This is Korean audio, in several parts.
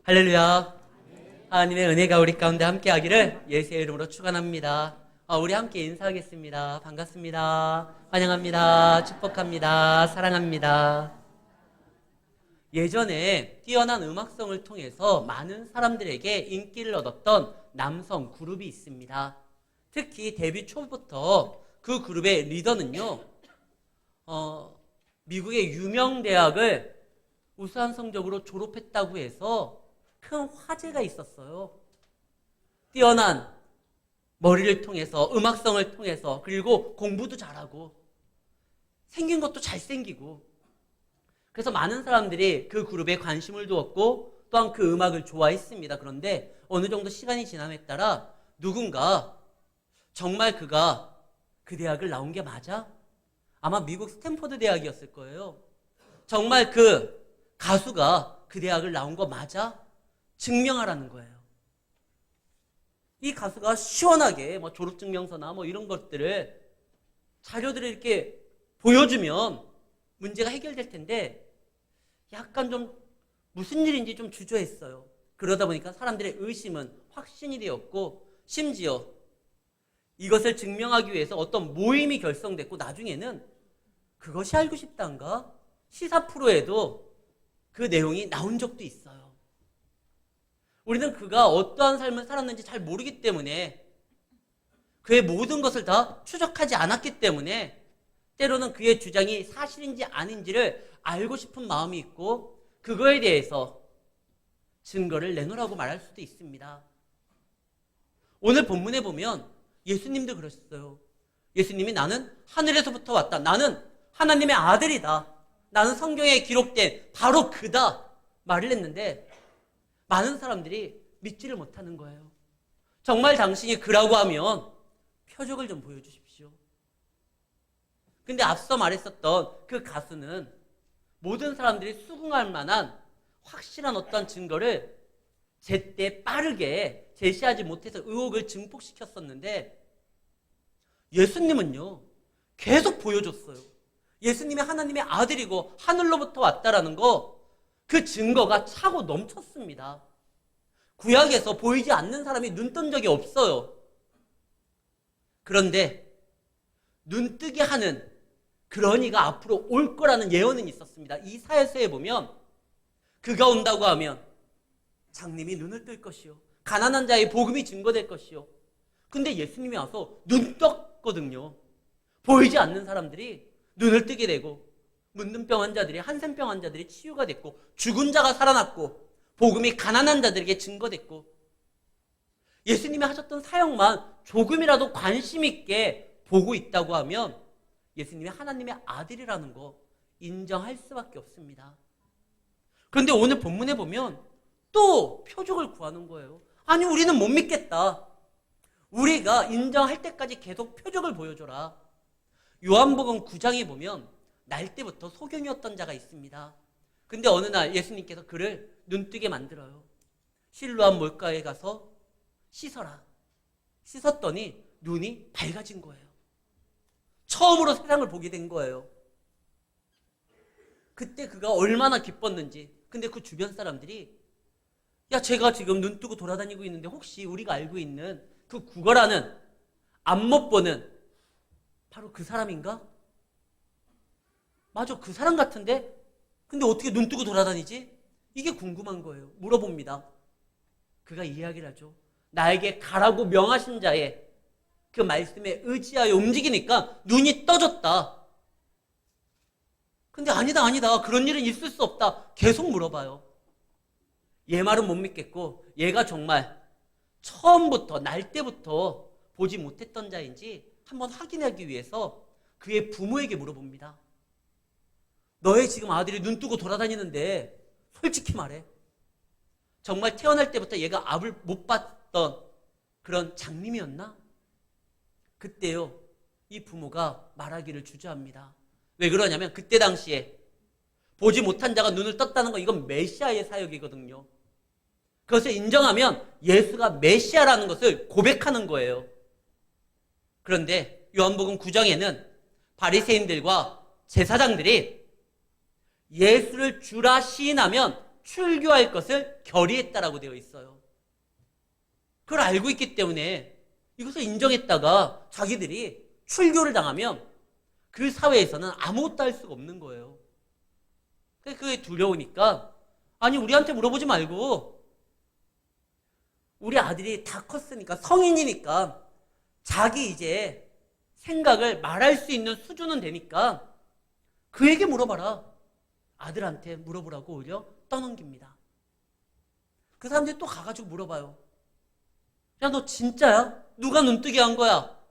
할렐루야. 하나님의 은혜가 우리 가운데 함께하기를 예수의 이름으로 축원합니다. 우리 함께 인사하겠습니다. 반갑습니다. 환영합니다. 축복합니다. 사랑합니다. 예전에 뛰어난 음악성을 통해서 많은 사람들에게 인기를 얻었던 남성 그룹이 있습니다. 특히 데뷔 초부터 그 그룹의 리더는요, 미국의 유명 대학을 우수한 성적으로 졸업했다고 해서 큰 화제가 있었어요. 뛰어난 머리를 통해서, 음악성을 통해서, 그리고 공부도 잘하고, 생긴 것도 잘생기고, 그래서 많은 사람들이 그 그룹에 관심을 두었고, 또한 그 음악을 좋아했습니다. 그런데 어느 정도 시간이 지남에 따라 누군가 정말 그가 그 대학을 나온 게 맞아? 아마 미국 스탠포드 대학이었을 거예요. 정말 그 가수가 그 대학을 나온 거 맞아? 증명하라는 거예요. 이 가수가 시원하게 졸업증명서나 이런 것들을 자료들을 이렇게 보여주면 문제가 해결될 텐데 약간 좀 무슨 일인지 좀 주저했어요. 그러다 보니까 사람들의 의심은 확신이 되었고 심지어 이것을 증명하기 위해서 어떤 모임이 결성됐고 나중에는 그것이 알고 싶다인가? 시사 프로에도 그 내용이 나온 적도 있어요. 우리는 그가 어떠한 삶을 살았는지 잘 모르기 때문에 그의 모든 것을 다 추적하지 않았기 때문에 때로는 그의 주장이 사실인지 아닌지를 알고 싶은 마음이 있고 그거에 대해서 증거를 내놓으라고 말할 수도 있습니다. 오늘 본문에 보면 예수님도 그러셨어요. 예수님이 나는 하늘에서부터 왔다. 나는 하나님의 아들이다. 나는 성경에 기록된 바로 그다. 말을 했는데 많은 사람들이 믿지를 못하는 거예요. 정말 당신이 그라고 하면 표적을 좀 보여주십시오. 근데 앞서 말했었던 그 가수는 모든 사람들이 수긍할 만한 확실한 어떤 증거를 제때 빠르게 제시하지 못해서 의혹을 증폭시켰었는데 예수님은요 계속 보여줬어요. 예수님이 하나님의 아들이고 하늘로부터 왔다라는 거 그 증거가 차고 넘쳤습니다. 구약에서 보이지 않는 사람이 눈 뜬 적이 없어요. 그런데 눈 뜨게 하는 그런 이가 앞으로 올 거라는 예언은 있었습니다. 이사야서에 보면 그가 온다고 하면 장님이 눈을 뜰 것이요 가난한 자의 복음이 증거될 것이요. 근데 예수님이 와서 눈 떴거든요. 보이지 않는 사람들이 눈을 뜨게 되고 문둥병 환자들이, 한센병 환자들이 치유가 됐고 죽은 자가 살아났고 복음이 가난한 자들에게 증거됐고 예수님이 하셨던 사역만 조금이라도 관심 있게 보고 있다고 하면 예수님이 하나님의 아들이라는 거 인정할 수밖에 없습니다. 그런데 오늘 본문에 보면 또 표적을 구하는 거예요. 아니 우리는 못 믿겠다. 우리가 인정할 때까지 계속 표적을 보여줘라. 요한복음 9장에 보면 날 때부터 소경이었던 자가 있습니다. 근데 어느 날 예수님께서 그를 눈뜨게 만들어요. 실로암 물가에 가서 씻어라. 씻었더니 눈이 밝아진 거예요. 처음으로 세상을 보게 된 거예요. 그때 그가 얼마나 기뻤는지. 근데 그 주변 사람들이 야 제가 지금 눈 뜨고 돌아다니고 있는데 혹시 우리가 알고 있는 그 구걸하는 안 못 보는 바로 그 사람인가? 맞아 그 사람 같은데? 근데 어떻게 눈 뜨고 돌아다니지? 이게 궁금한 거예요. 물어봅니다. 그가 이야기를 하죠. 나에게 가라고 명하신 자의 그 말씀에 의지하여 움직이니까 눈이 떠졌다. 근데 아니다 그런 일은 있을 수 없다. 계속 물어봐요. 얘 말은 못 믿겠고 얘가 정말 처음부터 날 때부터 보지 못했던 자인지 한번 확인하기 위해서 그의 부모에게 물어봅니다. 너의 지금 아들이 눈 뜨고 돌아다니는데 솔직히 말해. 정말 태어날 때부터 얘가 압을 못 봤던 그런 장님이었나? 그때요 이 부모가 말하기를 주저합니다. 왜 그러냐면 그때 당시에 보지 못한 자가 눈을 떴다는 건 이건 메시아의 사역이거든요. 그것을 인정하면 예수가 메시아라는 것을 고백하는 거예요. 그런데 요한복음 9장에는 바리새인들과 제사장들이 예수를 주라 시인하면 출교할 것을 결의했다라고 되어 있어요. 그걸 알고 있기 때문에 이것을 인정했다가 자기들이 출교를 당하면 그 사회에서는 아무것도 할 수가 없는 거예요. 그게 두려우니까 아니 우리한테 물어보지 말고 우리 아들이 다 컸으니까 성인이니까 자기 이제 생각을 말할 수 있는 수준은 되니까 그에게 물어봐라. 아들한테 물어보라고 오히려 떠넘깁니다. 그 사람들이 또 가가지고 물어봐요. 야, 너 진짜야? 누가 눈뜨게 한 거야?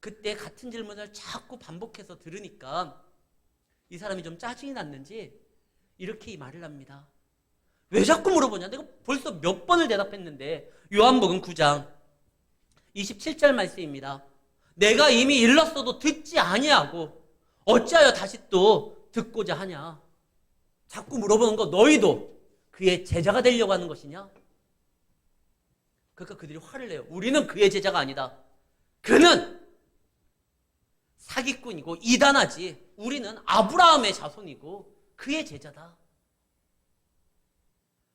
그때 같은 질문을 자꾸 반복해서 들으니까 이 사람이 좀 짜증이 났는지 이렇게 이 말을 합니다. 왜 자꾸 물어보냐? 내가 벌써 몇 번을 대답했는데. 요한복음 9장 27절 말씀입니다. 내가 이미 일렀어도 듣지 아니하고 어찌하여 다시 또 듣고자 하냐? 자꾸 물어보는 거 너희도 그의 제자가 되려고 하는 것이냐? 그러니까 그들이 화를 내요. 우리는 그의 제자가 아니다. 그는 사기꾼이고 이단하지. 우리는 아브라함의 자손이고 그의 제자다.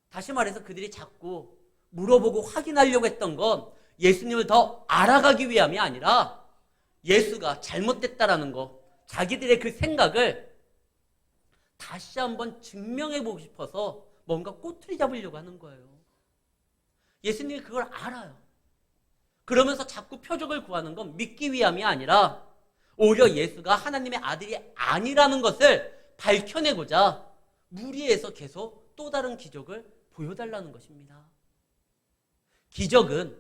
다시 말해서 그들이 자꾸 물어보고 확인하려고 했던 건 예수님을 더 알아가기 위함이 아니라 예수가 잘못됐다라는 거, 자기들의 그 생각을 다시 한번 증명해보고 싶어서 뭔가 꼬투리 잡으려고 하는 거예요. 예수님이 그걸 알아요. 그러면서 자꾸 표적을 구하는 건 믿기 위함이 아니라 오히려 예수가 하나님의 아들이 아니라는 것을 밝혀내고자 무리에서 계속 또 다른 기적을 보여달라는 것입니다. 기적은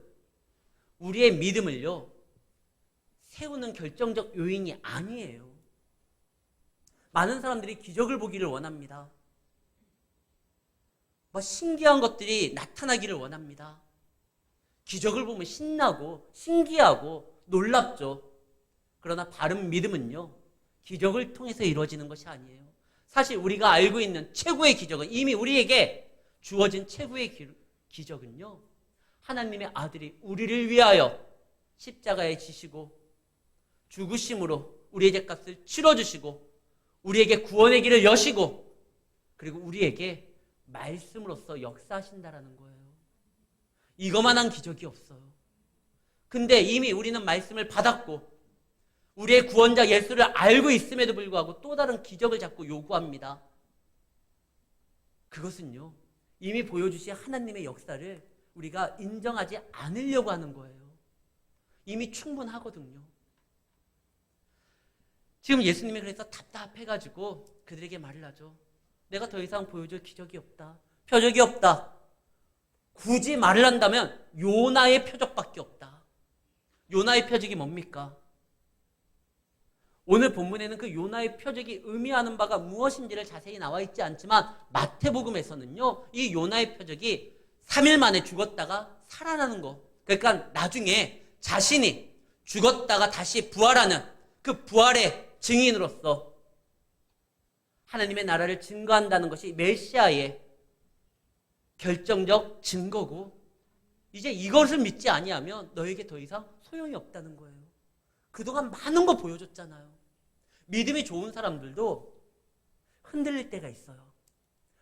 우리의 믿음을요, 세우는 결정적 요인이 아니에요. 많은 사람들이 기적을 보기를 원합니다. 신기한 것들이 나타나기를 원합니다. 기적을 보면 신나고 신기하고 놀랍죠. 그러나 바른 믿음은요, 기적을 통해서 이루어지는 것이 아니에요. 사실 우리가 알고 있는 최고의 기적은, 이미 우리에게 주어진 최고의 기적은요, 하나님의 아들이 우리를 위하여 십자가에 지시고 죽으심으로 우리의 죄값을 치러주시고 우리에게 구원의 길을 여시고 그리고 우리에게 말씀으로써 역사하신다라는 거예요. 이거만한 기적이 없어요. 근데 이미 우리는 말씀을 받았고 우리의 구원자 예수를 알고 있음에도 불구하고 또 다른 기적을 자꾸 요구합니다. 그것은요, 이미 보여주신 하나님의 역사를 우리가 인정하지 않으려고 하는 거예요. 이미 충분하거든요. 지금 예수님이 그래서 답답해가지고 그들에게 말을 하죠. 내가 더 이상 보여줄 기적이 없다. 표적이 없다. 굳이 말을 한다면 요나의 표적밖에 없다. 요나의 표적이 뭡니까? 오늘 본문에는 그 요나의 표적이 의미하는 바가 무엇인지를 자세히 나와 있지 않지만 마태복음에서는요, 이 요나의 표적이 3일 만에 죽었다가 살아나는 거. 그러니까 나중에 자신이 죽었다가 다시 부활하는 그 부활의 증인으로서 하나님의 나라를 증거한다는 것이 메시아의 결정적 증거고, 이제 이것을 믿지 아니하면 너에게 더 이상 소용이 없다는 거예요. 그동안 많은 거 보여줬잖아요. 믿음이 좋은 사람들도 흔들릴 때가 있어요.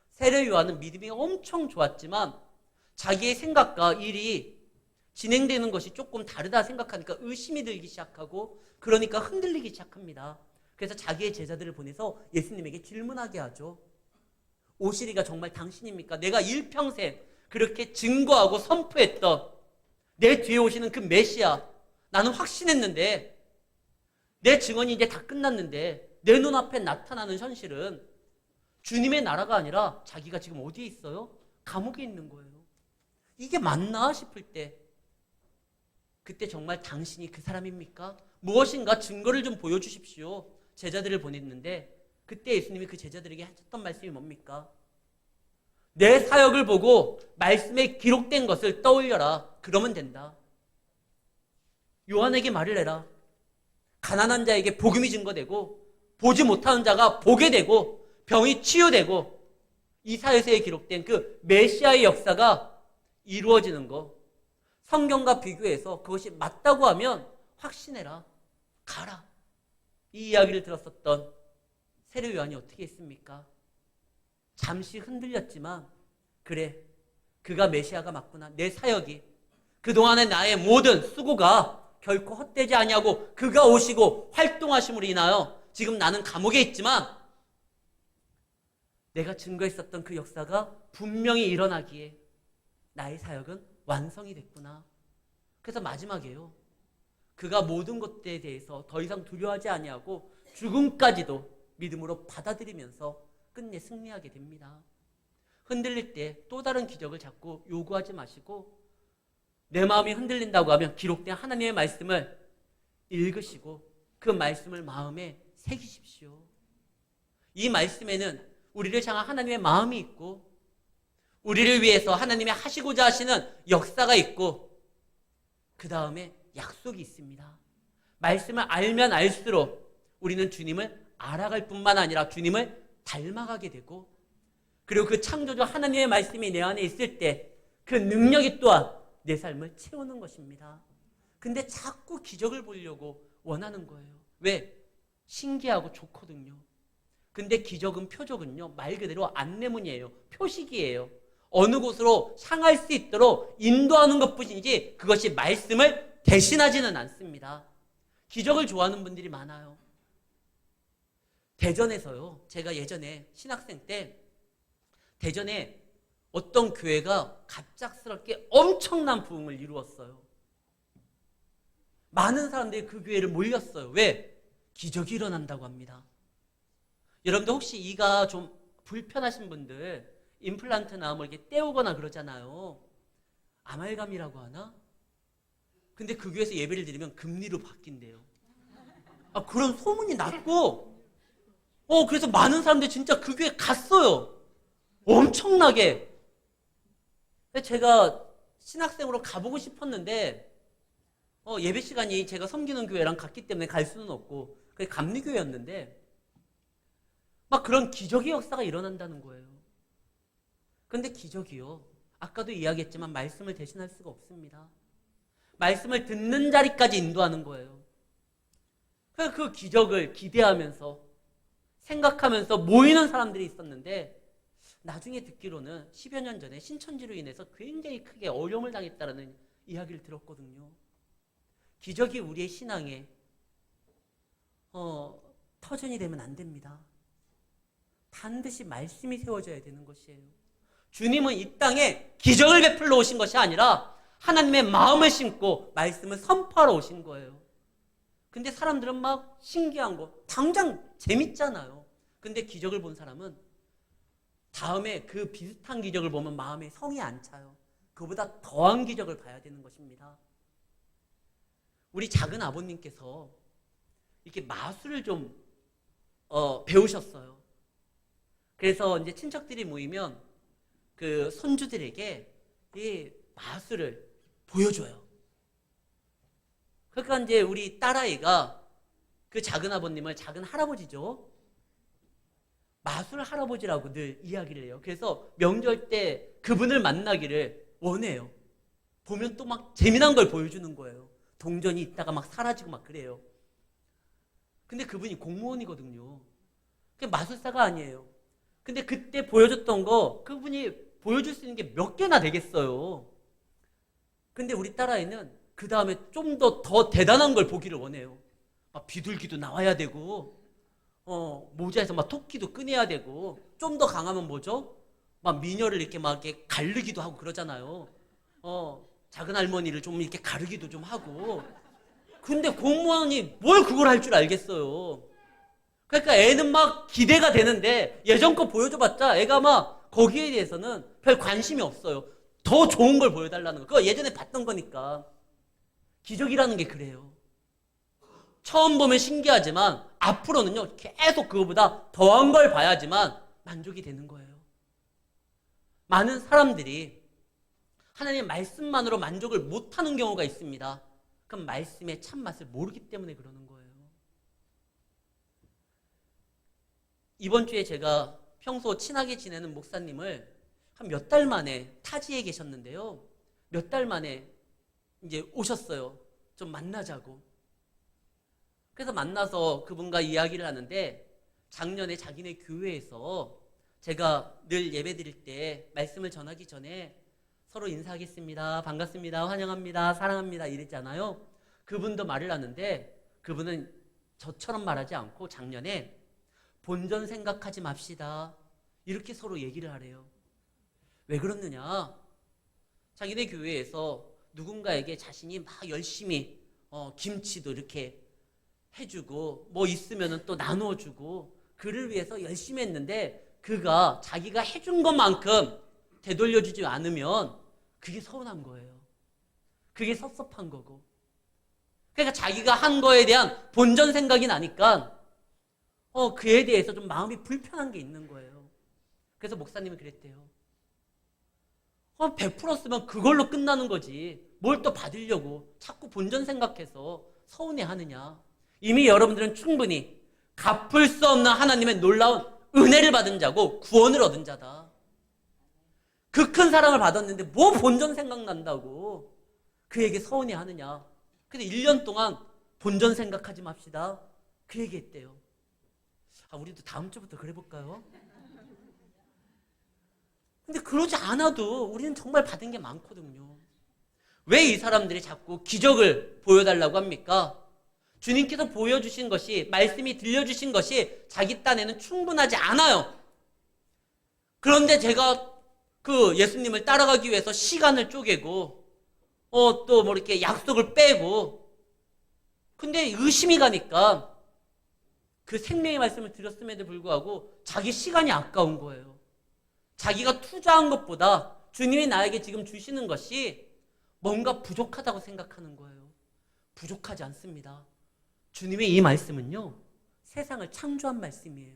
세례 요한은 믿음이 엄청 좋았지만 자기의 생각과 일이 진행되는 것이 조금 다르다 생각하니까 의심이 들기 시작하고, 그러니까 흔들리기 시작합니다. 그래서 자기의 제자들을 보내서 예수님에게 질문하게 하죠. 오시리가 정말 당신입니까? 내가 일평생 그렇게 증거하고 선포했던 내 뒤에 오시는 그 메시아, 나는 확신했는데 내 증언이 이제 다 끝났는데 내 눈앞에 나타나는 현실은 주님의 나라가 아니라 자기가 지금 어디에 있어요? 감옥에 있는 거예요. 이게 맞나 싶을 때, 그때 정말 당신이 그 사람입니까? 무엇인가 증거를 좀 보여주십시오. 제자들을 보냈는데 그때 예수님이 그 제자들에게 하셨던 말씀이 뭡니까? 내 사역을 보고 말씀에 기록된 것을 떠올려라. 그러면 된다. 요한에게 말을 해라. 가난한 자에게 복음이 증거되고 보지 못하는 자가 보게 되고 병이 치유되고 이사야서에 기록된 그 메시아의 역사가 이루어지는 거, 성경과 비교해서 그것이 맞다고 하면 확신해라. 가라. 이 이야기를 들었었던 세례 요한이 어떻게 했습니까? 잠시 흔들렸지만 그래, 그가 메시아가 맞구나. 내 사역이, 그동안의 나의 모든 수고가 결코 헛되지 아니하고 그가 오시고 활동하심으로 인하여 지금 나는 감옥에 있지만 내가 증거했었던 그 역사가 분명히 일어나기에 나의 사역은 완성이 됐구나. 그래서 마지막에요, 그가 모든 것들에 대해서 더 이상 두려워하지 아니하고 죽음까지도 믿음으로 받아들이면서 끝내 승리하게 됩니다. 흔들릴 때 또 다른 기적을 자꾸 요구하지 마시고, 내 마음이 흔들린다고 하면 기록된 하나님의 말씀을 읽으시고 그 말씀을 마음에 새기십시오. 이 말씀에는 우리를 향한 하나님의 마음이 있고, 우리를 위해서 하나님이 하시고자 하시는 역사가 있고, 그 다음에 약속이 있습니다. 말씀을 알면 알수록 우리는 주님을 알아갈 뿐만 아니라 주님을 닮아가게 되고, 그리고 그 창조주 하나님의 말씀이 내 안에 있을 때 그 능력이 또한 내 삶을 채우는 것입니다. 근데 자꾸 기적을 보려고 원하는 거예요. 왜? 신기하고 좋거든요. 근데 기적은, 표적은요, 말 그대로 안내문이에요. 표식이에요. 어느 곳으로 향할 수 있도록 인도하는 것뿐이지 그것이 말씀을 대신하지는 않습니다. 기적을 좋아하는 분들이 많아요. 대전에서요, 제가 예전에 신학생 때 대전에 어떤 교회가 갑작스럽게 엄청난 부흥을 이루었어요. 많은 사람들이 그 교회를 몰렸어요. 왜? 기적이 일어난다고 합니다. 여러분들 혹시 이가 좀 불편하신 분들, 임플란트나 뭐 이렇게 떼우거나 그러잖아요. 아말감이라고 하나? 근데 그 교회에서 예배를 드리면 금리로 바뀐대요. 그런 소문이 났고, 그래서 많은 사람들이 진짜 그 교회 갔어요. 엄청나게. 제가 신학생으로 가보고 싶었는데, 예배 시간이 제가 섬기는 교회랑 같기 때문에 갈 수는 없고, 그게 감리교회였는데, 막 그런 기적의 역사가 일어난다는 거예요. 근데 기적이요, 아까도 이야기했지만 말씀을 대신할 수가 없습니다. 말씀을 듣는 자리까지 인도하는 거예요. 그래서 그 기적을 기대하면서 생각하면서 모이는 사람들이 있었는데, 나중에 듣기로는 10여 년 전에 신천지로 인해서 굉장히 크게 어려움을 당했다는 이야기를 들었거든요. 기적이 우리의 신앙에 터전이 되면 안 됩니다. 반드시 말씀이 세워져야 되는 것이에요. 주님은 이 땅에 기적을 베풀러 오신 것이 아니라 하나님의 마음을 심고 말씀을 선포하러 오신 거예요. 근데 사람들은 막 신기한 거, 당장 재밌잖아요. 근데 기적을 본 사람은 다음에 그 비슷한 기적을 보면 마음에 성이 안 차요. 그보다 더한 기적을 봐야 되는 것입니다. 우리 작은 아버님께서 이렇게 마술을 좀 배우셨어요. 그래서 이제 친척들이 모이면 그 손주들에게 이 마술을 보여줘요. 그러니까 이제 우리 딸아이가 그 작은 아버님을 작은 할아버지죠, 마술 할아버지라고 늘 이야기를 해요. 그래서 명절 때 그분을 만나기를 원해요. 보면 또 막 재미난 걸 보여주는 거예요. 동전이 있다가 막 사라지고 막 그래요. 근데 그분이 공무원이거든요. 그게 마술사가 아니에요. 근데 그때 보여줬던 거, 그분이 보여줄 수 있는 게 몇 개나 되겠어요. 근데 우리 딸아이는 그 다음에 좀 더 대단한 걸 보기를 원해요. 막 비둘기도 나와야 되고, 모자에서 막 토끼도 꺼내야 되고, 좀 더 강하면 뭐죠? 막 미녀를 이렇게 막 이렇게 가르기도 하고 그러잖아요. 작은 할머니를 좀 이렇게 가르기도 좀 하고. 근데 공무원이 뭘 그걸 할 줄 알겠어요. 그러니까 애는 막 기대가 되는데 예전 거 보여줘봤자 애가 막 거기에 대해서는 별 관심이 없어요. 더 좋은 걸 보여달라는 거. 그거 예전에 봤던 거니까. 기적이라는 게 그래요. 처음 보면 신기하지만 앞으로는요, 계속 그거보다 더한 걸 봐야지만 만족이 되는 거예요. 많은 사람들이 하나님의 말씀만으로 만족을 못하는 경우가 있습니다. 그럼 말씀의 참맛을 모르기 때문에 그러는 거예요. 이번 주에 제가 평소 친하게 지내는 목사님을 한 몇 달 만에 타지에 계셨는데요. 몇 달 만에 이제 오셨어요. 좀 만나자고. 그래서 만나서 그분과 이야기를 하는데, 작년에 자기네 교회에서 제가 늘 예배 드릴 때 말씀을 전하기 전에 서로 인사하겠습니다. 반갑습니다. 환영합니다. 사랑합니다. 이랬잖아요. 그분도 말을 하는데 그분은 저처럼 말하지 않고 작년에 본전 생각하지 맙시다. 이렇게 서로 얘기를 하래요. 왜 그러느냐? 자기네 교회에서 누군가에게 자신이 막 열심히 김치도 이렇게 해주고 뭐 있으면 또 나눠주고 그를 위해서 열심히 했는데 그가 자기가 해준 것만큼 되돌려주지 않으면 그게 서운한 거예요. 그게 섭섭한 거고. 그러니까 자기가 한 거에 대한 본전 생각이 나니까 그에 대해서 좀 마음이 불편한 게 있는 거예요. 그래서 목사님이 그랬대요. 베풀었으면 그걸로 끝나는 거지. 뭘 또 받으려고 자꾸 본전 생각해서 서운해하느냐. 이미 여러분들은 충분히 갚을 수 없는 하나님의 놀라운 은혜를 받은 자고 구원을 얻은 자다. 그 큰 사랑을 받았는데 뭐 본전 생각난다고 그에게 서운해하느냐. 근데 1년 동안 본전 생각하지 맙시다. 그 얘기했대요. 우리도 다음 주부터 그래 볼까요? 근데 그러지 않아도 우리는 정말 받은 게 많거든요. 왜 이 사람들이 자꾸 기적을 보여달라고 합니까? 주님께서 보여주신 것이, 말씀이 들려주신 것이 자기 딴에는 충분하지 않아요. 그런데 제가 그 예수님을 따라가기 위해서 시간을 쪼개고, 또 뭐 이렇게 약속을 빼고, 근데 의심이 가니까 그 생명의 말씀을 드렸음에도 불구하고 자기 시간이 아까운 거예요. 자기가 투자한 것보다 주님이 나에게 지금 주시는 것이 뭔가 부족하다고 생각하는 거예요. 부족하지 않습니다. 주님의 이 말씀은요, 세상을 창조한 말씀이에요.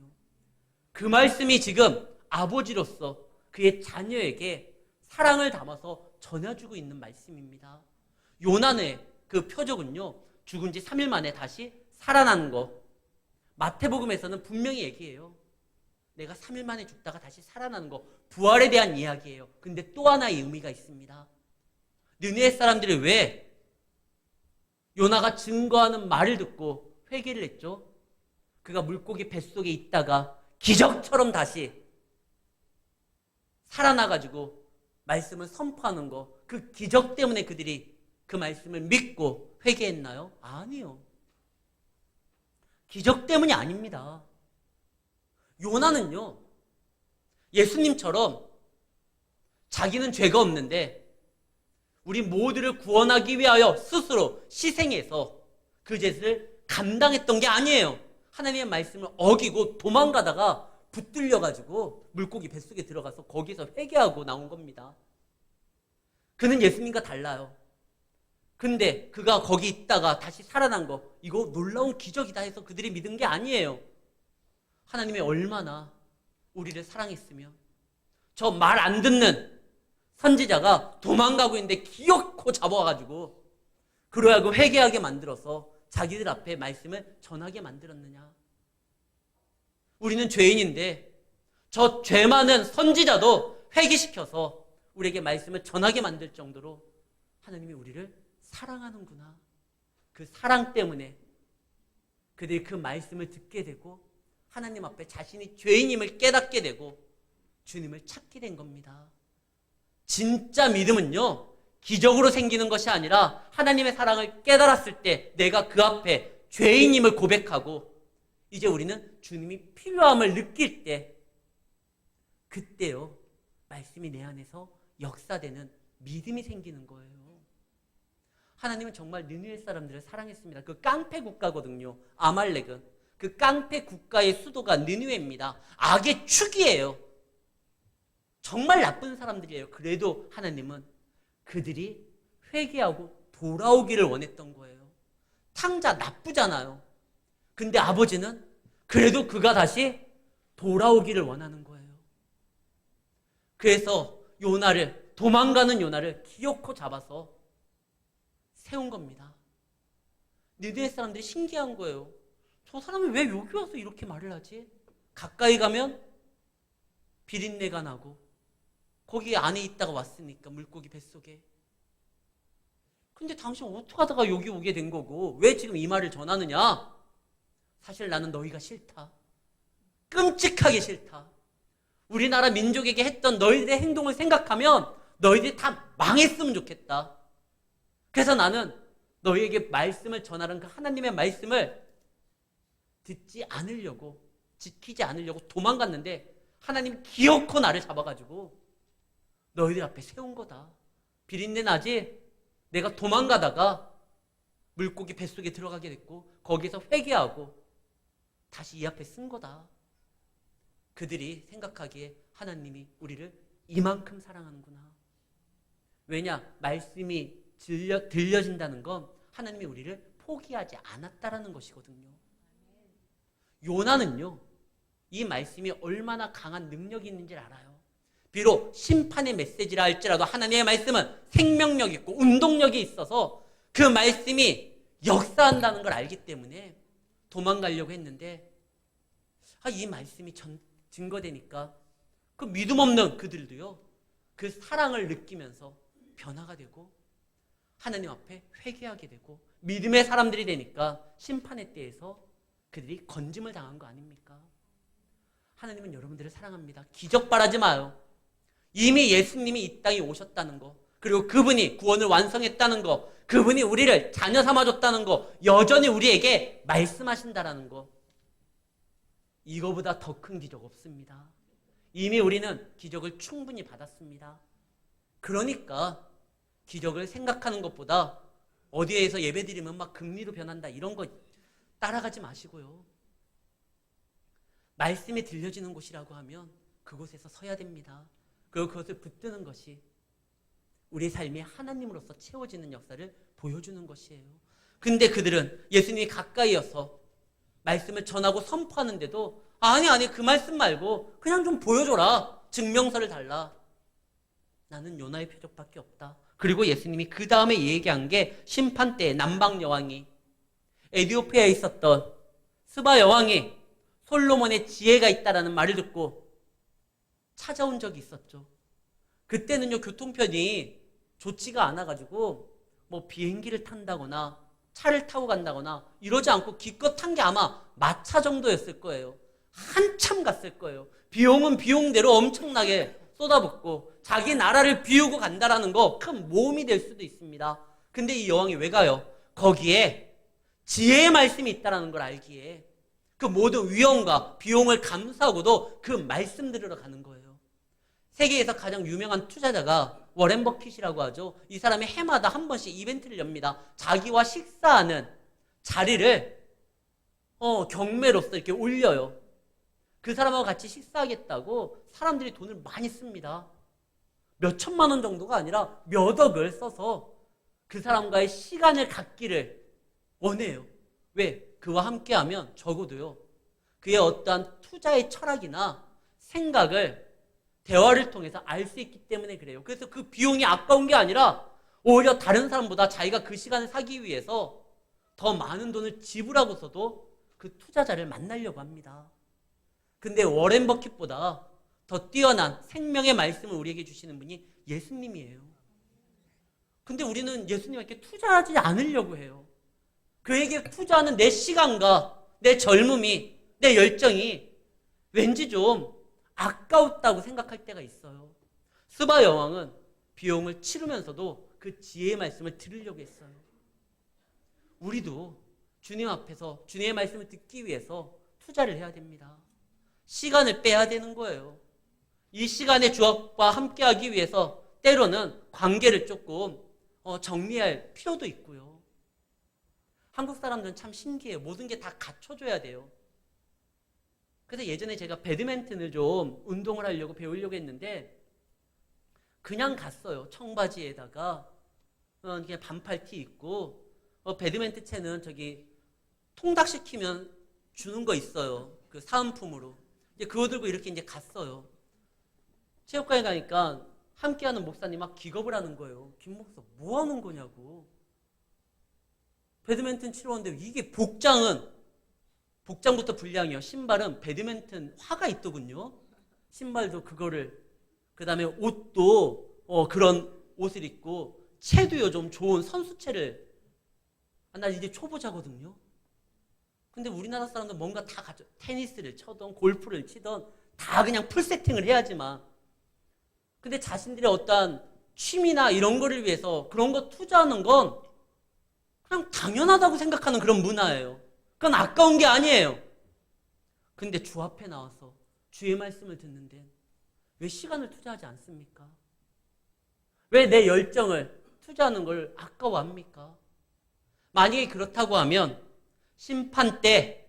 그 말씀이 지금 아버지로서 그의 자녀에게 사랑을 담아서 전해주고 있는 말씀입니다. 요나의 그 표적은요, 죽은 지 3일 만에 다시 살아난 거. 마태복음에서는 분명히 얘기해요. 내가 3일 만에 죽다가 다시 살아나는 거. 부활에 대한 이야기예요. 근데 또 하나의 의미가 있습니다. 느느웨 사람들이 왜 요나가 증거하는 말을 듣고 회개를 했죠? 그가 물고기 뱃속에 있다가 기적처럼 다시 살아나가지고 말씀을 선포하는 거, 그 기적 때문에 그들이 그 말씀을 믿고 회개했나요? 아니요. 기적 때문이 아닙니다. 요나는요, 예수님처럼 자기는 죄가 없는데 우리 모두를 구원하기 위하여 스스로 희생해서 그 죄를 감당했던 게 아니에요. 하나님의 말씀을 어기고 도망가다가 붙들려가지고 물고기 뱃속에 들어가서 거기서 회개하고 나온 겁니다. 그는 예수님과 달라요. 근데 그가 거기 있다가 다시 살아난 거, 이거 놀라운 기적이다 해서 그들이 믿은 게 아니에요. 하나님이 얼마나 우리를 사랑했으면 저 말 안 듣는 선지자가 도망가고 있는데 기어코 잡아가지고 그러하고 회개하게 만들어서 자기들 앞에 말씀을 전하게 만들었느냐. 우리는 죄인인데 저 죄 많은 선지자도 회개시켜서 우리에게 말씀을 전하게 만들 정도로 하나님이 우리를 사랑하는구나. 그 사랑 때문에 그들이 그 말씀을 듣게 되고 하나님 앞에 자신이 죄인임을 깨닫게 되고 주님을 찾게 된 겁니다. 진짜 믿음은요, 기적으로 생기는 것이 아니라 하나님의 사랑을 깨달았을 때 내가 그 앞에 죄인임을 고백하고 이제 우리는 주님이 필요함을 느낄 때 그때요, 말씀이 내 안에서 역사되는 믿음이 생기는 거예요. 하나님은 정말 느느웨 사람들을 사랑했습니다. 그 깡패 국가거든요. 아말렉은. 그 깡패 국가의 수도가 느느웨입니다. 악의 축이에요. 정말 나쁜 사람들이에요. 그래도 하나님은 그들이 회개하고 돌아오기를 원했던 거예요. 탕자 나쁘잖아요. 근데 아버지는 그래도 그가 다시 돌아오기를 원하는 거예요. 그래서 요나를, 도망가는 요나를 기어코 잡아서 세운 겁니다. 느느웨 사람들이 신기한 거예요. 저 사람이 왜 여기 와서 이렇게 말을 하지? 가까이 가면 비린내가 나고 거기 안에 있다가 왔으니까 물고기 뱃속에. 근데 당신 어떻게 하다가 여기 오게 된 거고 왜 지금 이 말을 전하느냐? 사실 나는 너희가 싫다. 끔찍하게 싫다. 우리나라 민족에게 했던 너희들의 행동을 생각하면 너희들이 다 망했으면 좋겠다. 그래서 나는 너희에게 말씀을 전하는 그 하나님의 말씀을 듣지 않으려고, 지키지 않으려고 도망갔는데 하나님 기어코 나를 잡아가지고 너희들 앞에 세운 거다. 비린내 나지? 내가 도망가다가 물고기 뱃속에 들어가게 됐고 거기서 회개하고 다시 이 앞에 쓴 거다. 그들이 생각하기에 하나님이 우리를 이만큼 사랑하는구나. 왜냐? 말씀이 들려진다는 건 하나님이 우리를 포기하지 않았다라는 것이거든요. 요나는요, 이 말씀이 얼마나 강한 능력이 있는지를 알아요. 비록 심판의 메시지라 할지라도 하나님의 말씀은 생명력 있고 운동력이 있어서 그 말씀이 역사한다는 걸 알기 때문에 도망가려고 했는데, 이 말씀이 증거되니까 그 믿음 없는 그들도요, 그 사랑을 느끼면서 변화가 되고 하나님 앞에 회개하게 되고 믿음의 사람들이 되니까 심판의 때에서 그들이 건짐을 당한 거 아닙니까? 하나님은 여러분들을 사랑합니다. 기적 바라지 마요. 이미 예수님이 이 땅에 오셨다는 거, 그리고 그분이 구원을 완성했다는 거, 그분이 우리를 자녀 삼아줬다는 거, 여전히 우리에게 말씀하신다라는 거, 이거보다 더 큰 기적 없습니다. 이미 우리는 기적을 충분히 받았습니다. 그러니까 기적을 생각하는 것보다 어디에서 예배드리면 막 금리로 변한다 이런 거 따라가지 마시고요. 말씀이 들려지는 곳이라고 하면 그곳에서 서야 됩니다. 그리고 그것을 붙드는 것이 우리 삶이 하나님으로서 채워지는 역사를 보여주는 것이에요. 근데 그들은 예수님이 가까이여서 말씀을 전하고 선포하는데도 아니 그 말씀 말고 그냥 좀 보여줘라. 증명서를 달라. 나는 요나의 표적밖에 없다. 그리고 예수님이 그 다음에 얘기한 게 심판 때 남방 여왕이 에디오피아에 있었던 스바 여왕이 솔로몬의 지혜가 있다라는 말을 듣고 찾아온 적이 있었죠. 그때는요, 교통편이 좋지가 않아가지고 뭐 비행기를 탄다거나 차를 타고 간다거나 이러지 않고 기껏 탄 게 아마 마차 정도였을 거예요. 한참 갔을 거예요. 비용은 비용대로 엄청나게 쏟아붓고 자기 나라를 비우고 간다라는 거 큰 모험이 될 수도 있습니다. 근데 이 여왕이 왜 가요? 거기에 지혜의 말씀이 있다는 걸 알기에 그 모든 위험과 비용을 감수하고도 그 말씀 들으러 가는 거예요. 세계에서 가장 유명한 투자자가 워렌 버킷이라고 하죠. 이 사람이 해마다 한 번씩 이벤트를 엽니다. 자기와 식사하는 자리를 경매로서 이렇게 올려요. 그 사람하고 같이 식사하겠다고 사람들이 돈을 많이 씁니다. 몇 천만 원 정도가 아니라 몇 억을 써서 그 사람과의 시간을 갖기를 원해요. 왜? 그와 함께하면 적어도요, 그의 어떠한 투자의 철학이나 생각을 대화를 통해서 알 수 있기 때문에 그래요. 그래서 그 비용이 아까운 게 아니라 오히려 다른 사람보다 자기가 그 시간을 사기 위해서 더 많은 돈을 지불하고서도 그 투자자를 만나려고 합니다. 근데 워렌 버킷보다 더 뛰어난 생명의 말씀을 우리에게 주시는 분이 예수님이에요. 근데 우리는 예수님에게 투자하지 않으려고 해요. 그에게 투자하는 내 시간과 내 젊음이, 내 열정이 왠지 좀 아까웠다고 생각할 때가 있어요. 스바 여왕은 비용을 치르면서도 그 지혜의 말씀을 들으려고 했어요. 우리도 주님 앞에서 주님의 말씀을 듣기 위해서 투자를 해야 됩니다. 시간을 빼야 되는 거예요. 이 시간의 주역과 함께하기 위해서 때로는 관계를 조금 정리할 필요도 있고요. 한국 사람들은 참 신기해요. 모든 게 다 갖춰줘야 돼요. 그래서 예전에 제가 배드민턴을 좀 운동을 하려고 배우려고 했는데 그냥 갔어요. 청바지에다가 그냥 반팔 티 입고 배드민턴 채는 저기 통닭시키면 주는 거 있어요. 그 사은품으로. 이제 그거 들고 이렇게 이제 갔어요. 체육관에 가니까 함께하는 목사님 막 기겁을 하는 거예요. 김 목사 뭐 하는 거냐고. 배드민턴 치러 왔는데 이게 복장부터 불량이에요. 신발은 배드민턴 화가 있더군요. 신발도 그거를, 그 다음에 옷도 그런 옷을 입고, 채도요 좀 좋은 선수채를. 나 이제 초보자거든요. 근데 우리나라 사람들 뭔가 다 갖춰. 테니스를 쳐던 골프를 치던 다 그냥 풀 세팅을 해야지만. 근데 자신들의 어떠한 취미나 이런 거를 위해서 그런 거 투자하는 건 그냥 당연하다고 생각하는 그런 문화예요. 그건 아까운 게 아니에요. 근데 주 앞에 나와서 주의 말씀을 듣는데 왜 시간을 투자하지 않습니까? 왜 내 열정을 투자하는 걸 아까워합니까? 만약에 그렇다고 하면 심판 때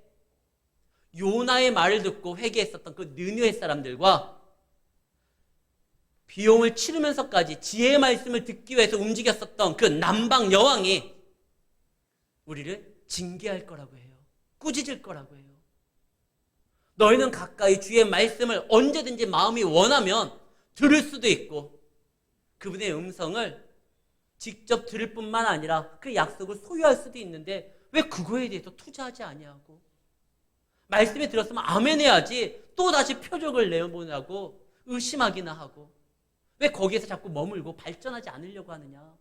요나의 말을 듣고 회개했었던 그 느느웨 사람들과 비용을 치르면서까지 지혜의 말씀을 듣기 위해서 움직였었던 그 남방 여왕이 우리를 징계할 거라고 해요. 꾸짖을 거라고 해요. 너희는 가까이 주의 말씀을 언제든지 마음이 원하면 들을 수도 있고 그분의 음성을 직접 들을 뿐만 아니라 그 약속을 소유할 수도 있는데 왜 그거에 대해서 투자하지 아니하고 말씀에 들었으면 아멘 해야지 또다시 표적을 내보내고 의심하기나 하고 왜 거기에서 자꾸 머물고 발전하지 않으려고 하느냐.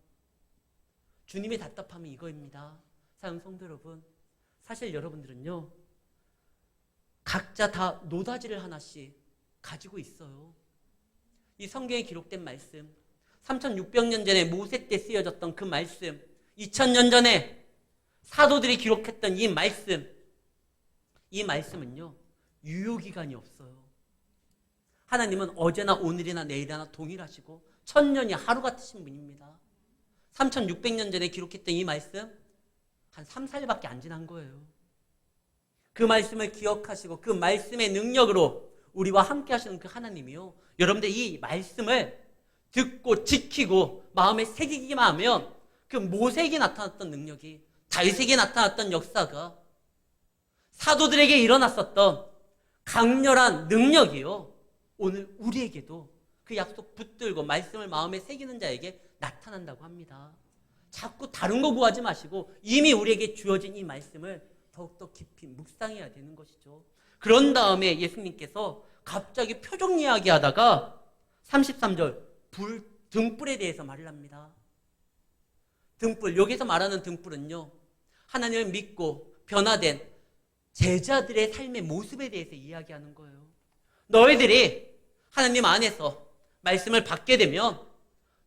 주님의 답답함이 이거입니다. 사랑하는 성도 여러분, 사실 여러분들은요 각자 다 노다지를 하나씩 가지고 있어요. 이 성경에 기록된 말씀 3600년 전에 모세 때 쓰여졌던 그 말씀 2000년 전에 사도들이 기록했던 이 말씀은요 유효기간이 없어요. 하나님은 어제나 오늘이나 내일이나 동일하시고 천년이 하루 같으신 분입니다. 3600년 전에 기록했던 이 말씀 한 3, 4일밖에 안 지난 거예요. 그 말씀을 기억하시고 그 말씀의 능력으로 우리와 함께 하시는 그 하나님이요 여러분들 이 말씀을 듣고 지키고 마음에 새기기만 하면 그 모세에게 나타났던 능력이 다윗에게 나타났던 역사가 사도들에게 일어났었던 강렬한 능력이요 오늘 우리에게도 그 약속 붙들고 말씀을 마음에 새기는 자에게 나타난다고 합니다. 자꾸 다른 거 구하지 마시고 이미 우리에게 주어진 이 말씀을 더욱더 깊이 묵상해야 되는 것이죠. 그런 다음에 예수님께서 갑자기 표적 이야기하다가 33절 등불에 대해서 말을 합니다. 등불, 여기서 말하는 등불은요 하나님을 믿고 변화된 제자들의 삶의 모습에 대해서 이야기하는 거예요. 너희들이 하나님 안에서 말씀을 받게 되면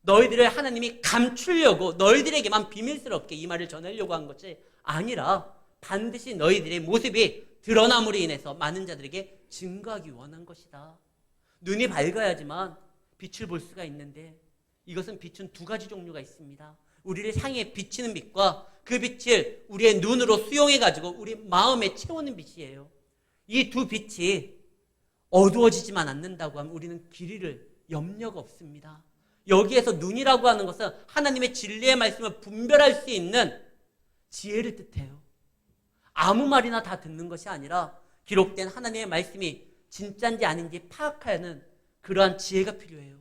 너희들을 하나님이 감추려고 너희들에게만 비밀스럽게 이 말을 전하려고 한 것이 아니라 반드시 너희들의 모습이 드러남으로 인해서 많은 자들에게 증거하기 원한 것이다. 눈이 밝아야지만 빛을 볼 수가 있는데 이것은 빛은 두 가지 종류가 있습니다. 우리를 향해 비치는 빛과 그 빛을 우리의 눈으로 수용해가지고 우리 마음에 채우는 빛이에요. 이 두 빛이 어두워지지만 않는다고 하면 우리는 길 잃을 염려가 없습니다. 여기에서 눈이라고 하는 것은 하나님의 진리의 말씀을 분별할 수 있는 지혜를 뜻해요. 아무 말이나 다 듣는 것이 아니라 기록된 하나님의 말씀이 진짜인지 아닌지 파악하는 그러한 지혜가 필요해요.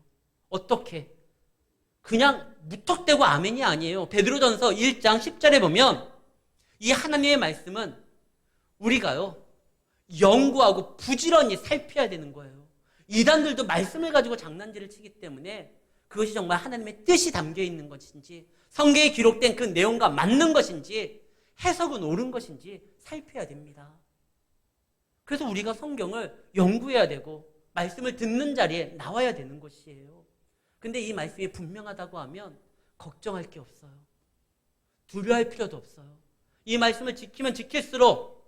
어떻게? 그냥 무턱대고 아멘이 아니에요. 베드로전서 1장 10절에 보면 이 하나님의 말씀은 우리가요 연구하고 부지런히 살펴야 되는 거예요. 이단들도 말씀을 가지고 장난질을 치기 때문에 그것이 정말 하나님의 뜻이 담겨 있는 것인지 성경에 기록된 그 내용과 맞는 것인지 해석은 옳은 것인지 살펴야 됩니다. 그래서 우리가 성경을 연구해야 되고 말씀을 듣는 자리에 나와야 되는 것이에요. 근데 이 말씀이 분명하다고 하면 걱정할 게 없어요. 두려워할 필요도 없어요. 이 말씀을 지키면 지킬수록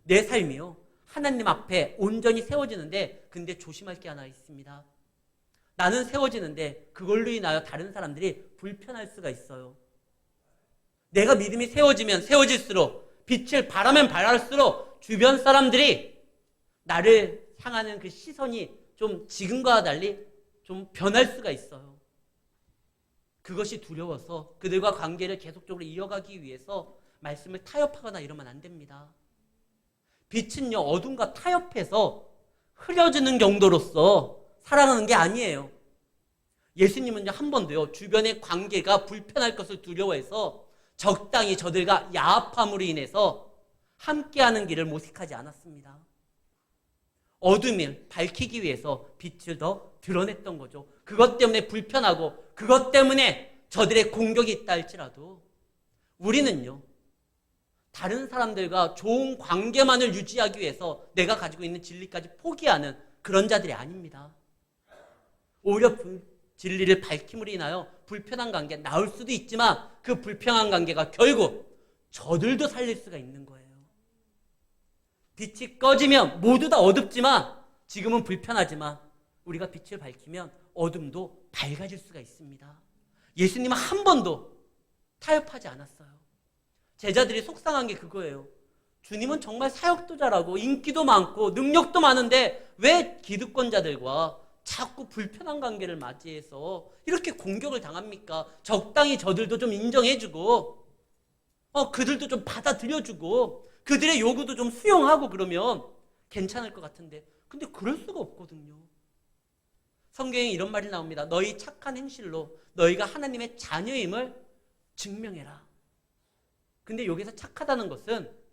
내 삶이요 하나님 앞에 온전히 세워지는데 근데 조심할 게 하나 있습니다. 나는 세워지는데 그걸로 인하여 다른 사람들이 불편할 수가 있어요. 내가 믿음이 세워지면 세워질수록 빛을 발하면 발할수록 주변 사람들이 나를 향하는 그 시선이 좀 지금과 달리 좀 변할 수가 있어요. 그것이 두려워서 그들과 관계를 계속적으로 이어가기 위해서 말씀을 타협하거나 이러면 안 됩니다. 빛은요 어둠과 타협해서 흐려지는 정도로서 살아가는 게 아니에요. 예수님은 한 번도요 주변의 관계가 불편할 것을 두려워해서 적당히 저들과 야합함으로 인해서 함께하는 길을 모색하지 않았습니다. 어둠을 밝히기 위해서 빛을 더 드러냈던 거죠. 그것 때문에 불편하고 그것 때문에 저들의 공격이 있다 할지라도 우리는요 다른 사람들과 좋은 관계만을 유지하기 위해서 내가 가지고 있는 진리까지 포기하는 그런 자들이 아닙니다. 오히려 진리를 밝힘으로 인하여 불편한 관계 나올 수도 있지만 그 불편한 관계가 결국 저들도 살릴 수가 있는 거예요. 빛이 꺼지면 모두 다 어둡지만 지금은 불편하지만 우리가 빛을 밝히면 어둠도 밝아질 수가 있습니다. 예수님은 한 번도 타협하지 않았어요. 제자들이 속상한 게 그거예요. 주님은 정말 사역도 잘하고 인기도 많고 능력도 많은데 왜 기득권자들과 자꾸 불편한 관계를 맞이해서 이렇게 공격을 당합니까? 적당히 저들도 좀 인정해주고 그들도 좀 받아들여주고 그들의 요구도 좀 수용하고 그러면 괜찮을 것 같은데 근데 그럴 수가 없거든요. 성경에 이런 말이 나옵니다. 너희 착한 행실로 너희가 하나님의 자녀임을 증명해라. 근데 여기서 착하다는 것은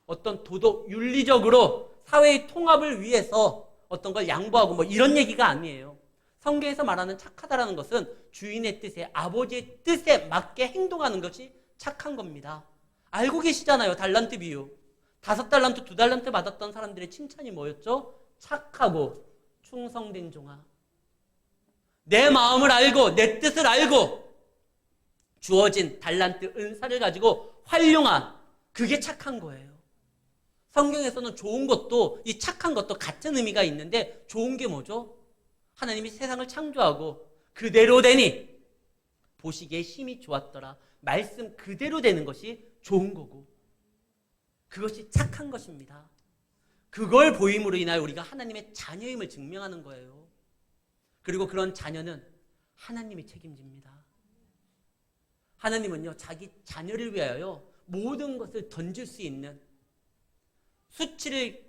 어떤 도덕, 윤리적으로 사회의 통합을 위해서 어떤 걸 양보하고 뭐 이런 얘기가 아니에요. 성경에서 말하는 착하다라는 것은 주인의 뜻에, 아버지의 뜻에 맞게 행동하는 것이 착한 겁니다. 알고 계시잖아요. 달란트 비유. 5달란트, 2달란트 받았던 사람들의 칭찬이 뭐였죠? 착하고 충성된 종아. 내 마음을 알고 내 뜻을 알고 주어진 달란트 은사를 가지고 활용한 그게 착한 거예요. 성경에서는 좋은 것도 이 착한 것도 같은 의미가 있는데 좋은 게 뭐죠? 하나님이 세상을 창조하고 그대로 되니 보시기에 힘이 좋았더라. 말씀 그대로 되는 것이 좋은 거고 그것이 착한 것입니다. 그걸 보임으로 인하여 우리가 하나님의 자녀임을 증명하는 거예요. 그리고 그런 자녀는 하나님이 책임집니다. 하나님은요, 자기 자녀를 위하여 모든 것을 던질 수 있는 수치를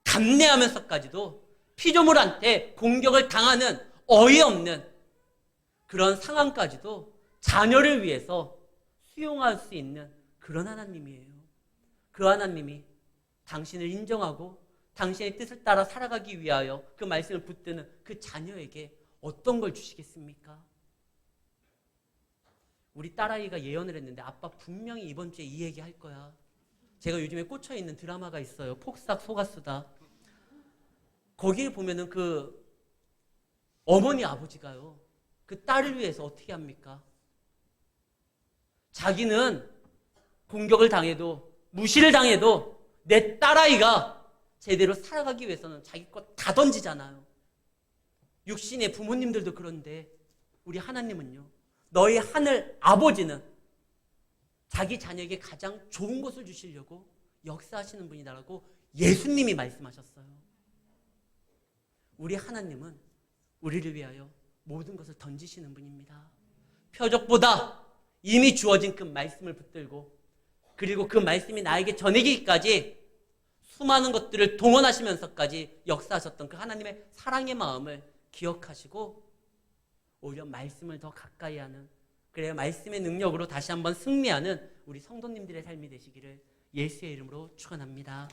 감내하면서까지도 피조물한테 공격을 당하는 어이없는 그런 상황까지도 자녀를 위해서 수용할 수 있는 그런 하나님이에요. 그 하나님이 당신을 인정하고 당신의 뜻을 따라 살아가기 위하여 그 말씀을 붙드는 그 자녀에게 어떤 걸 주시겠습니까? 우리 딸아이가 예언을 했는데 아빠 분명히 이번 주에 이 얘기 할 거야. 제가 요즘에 꽂혀있는 드라마가 있어요. 폭삭 속았수다. 거기에 보면은 그 어머니 아버지가요. 그 딸을 위해서 어떻게 합니까? 자기는 공격을 당해도 무시를 당해도 내 딸아이가 제대로 살아가기 위해서는 자기 것 다 던지잖아요. 육신의 부모님들도 그런데 우리 하나님은요. 너희 하늘 아버지는 자기 자녀에게 가장 좋은 것을 주시려고 역사하시는 분이다라고 예수님이 말씀하셨어요. 우리 하나님은 우리를 위하여 모든 것을 던지시는 분입니다. 표적보다 이미 주어진 그 말씀을 붙들고 그리고 그 말씀이 나에게 전해지기까지 수많은 것들을 동원하시면서까지 역사하셨던 그 하나님의 사랑의 마음을 기억하시고 오히려 말씀을 더 가까이 하는 그래야 말씀의 능력으로 다시 한번 승리하는 우리 성도님들의 삶이 되시기를 예수의 이름으로 축원합니다.